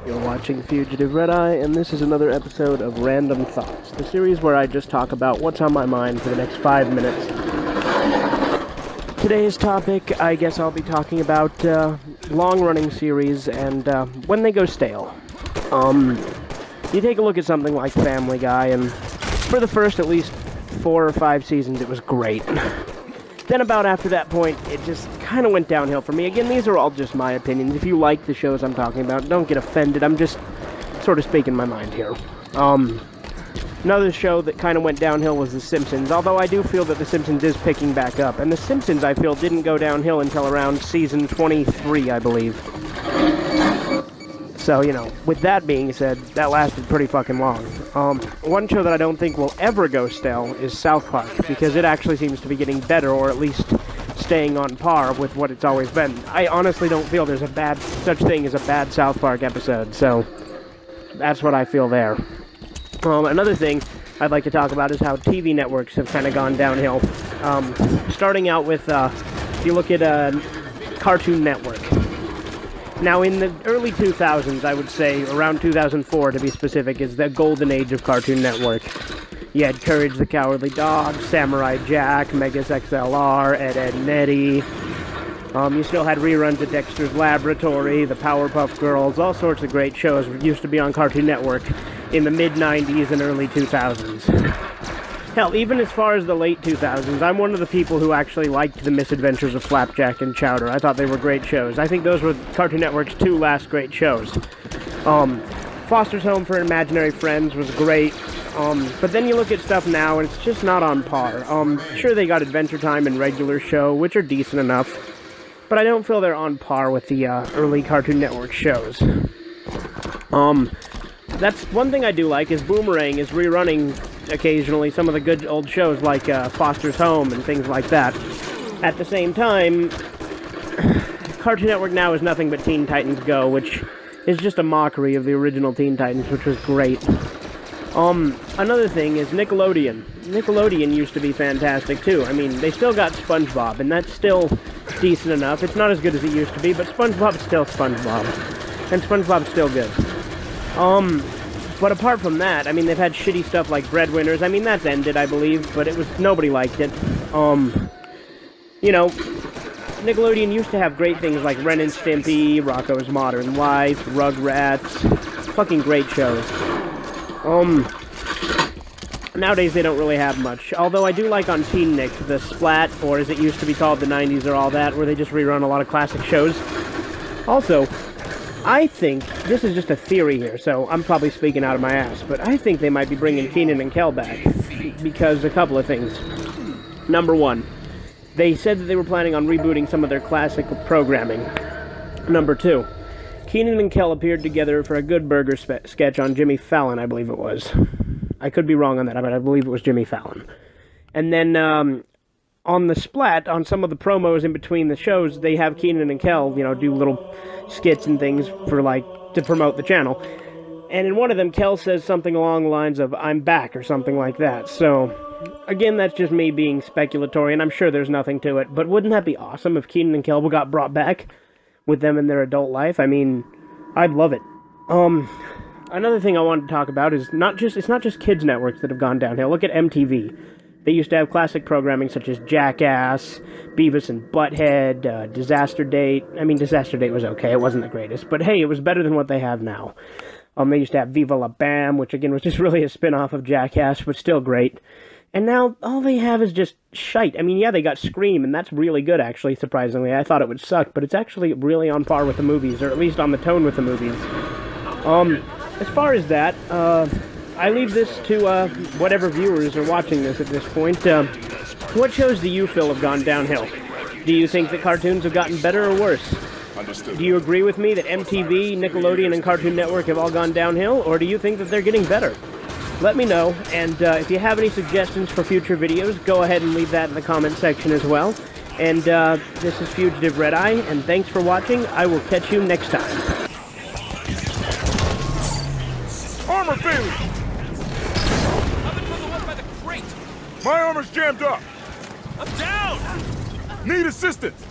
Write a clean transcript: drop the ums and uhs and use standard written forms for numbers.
You're watching Fugitive Red Eye, and this is another episode of Random Thoughts, the series where I just talk about what's on my mind for the next 5 minutes. Today's topic, I guess I'll be talking about long-running series and when they go stale. You take a look at something like Family Guy, and for the first at least 4 or 5 seasons, it was great. Then about after that point, it just kind of went downhill for me. Again, these are all just my opinions. If you like the shows I'm talking about, don't get offended. I'm just sort of speaking my mind here. Another show that kind of went downhill was The Simpsons, although I do feel that The Simpsons is picking back up. And The Simpsons, I feel, didn't go downhill until around season 23, I believe. So, you know, with that being said, that lasted pretty fucking long. One show that I don't think will ever go stale is South Park, because it actually seems to be getting better, or at least staying on par with what it's always been. I honestly don't feel there's such thing as a bad South Park episode, so that's what I feel there. Another thing I'd like to talk about is how TV networks have kind of gone downhill. Starting out with, if you look at Cartoon Network. Now, in the early 2000s, I would say, around 2004 to be specific, is the golden age of Cartoon Network. You had Courage the Cowardly Dog, Samurai Jack, Megas XLR, Ed, Edd n Eddy. You still had reruns of Dexter's Laboratory, the Powerpuff Girls, all sorts of great shows used to be on Cartoon Network in the mid-90s and early 2000s. Hell, even as far as the late 2000s, I'm one of the people who actually liked The Misadventures of Flapjack and Chowder. I thought they were great shows. I think those were Cartoon Network's 2 last great shows. Foster's Home for Imaginary Friends was great, but then you look at stuff now and it's just not on par. Sure, they got Adventure Time and Regular Show, which are decent enough, but I don't feel they're on par with the early Cartoon Network shows. That's one thing I do like, is Boomerang is rerunning occasionally some of the good old shows like Foster's Home and things like that. At the same time, Cartoon Network now is nothing but Teen Titans Go, which is just a mockery of the original Teen Titans, which was great. Another thing is Nickelodeon. Nickelodeon used to be fantastic too. I mean, they still got SpongeBob, and that's still decent enough. It's not as good as it used to be, but SpongeBob's still SpongeBob. And SpongeBob's still good. But apart from that, I mean, they've had shitty stuff like Breadwinners. I mean, that's ended, I believe, but nobody liked it. You know, Nickelodeon used to have great things like Ren and Stimpy, Rocko's Modern Life, Rugrats. Fucking great shows. Nowadays they don't really have much. Although I do like on Teen Nick, the Splat, or as it used to be called, the 90s or all that, where they just rerun a lot of classic shows. Also, I think, this is just a theory here, so I'm probably speaking out of my ass, but I think they might be bringing Kenan and Kel back, because a couple of things. Number one, they said that they were planning on rebooting some of their classic programming. Number two, Kenan and Kel appeared together for a Good Burger sketch on Jimmy Fallon, I believe it was. I could be wrong on that, but I believe it was Jimmy Fallon. And then, on the Splat, on some of the promos in between the shows, they have Kenan and Kel, you know, do little skits and things for, like, to promote the channel. And in one of them, Kel says something along the lines of, "I'm back," or something like that. So, again, that's just me being speculatory, and I'm sure there's nothing to it. But wouldn't that be awesome if Kenan and Kel got brought back with them in their adult life? I mean, I'd love it. Another thing I wanted to talk about is it's not just kids networks that have gone downhill. Look at MTV. They used to have classic programming such as Jackass, Beavis and Butthead, Disaster Date. I mean, Disaster Date was okay, it wasn't the greatest, but hey, it was better than what they have now. They used to have Viva La Bam, which again was just really a spin-off of Jackass, but still great. And now, all they have is just shite. I mean, yeah, they got Scream, and that's really good, actually, surprisingly. I thought it would suck, but it's actually really on par with the movies, or at least on the tone with the movies. As far as that, I leave this to whatever viewers are watching this at this point. What shows do you feel have gone downhill? Do you think that cartoons have gotten better or worse? Understood. Do you agree with me that MTV, Nickelodeon, and Cartoon Network have all gone downhill, or do you think that they're getting better? Let me know, and if you have any suggestions for future videos, go ahead and leave that in the comment section as well. And this is Fugitive Red Eye, and thanks for watching. I will catch you next time. Armor failure! I've been put the one by the crate! My armor's jammed up! I'm down! Need assistance!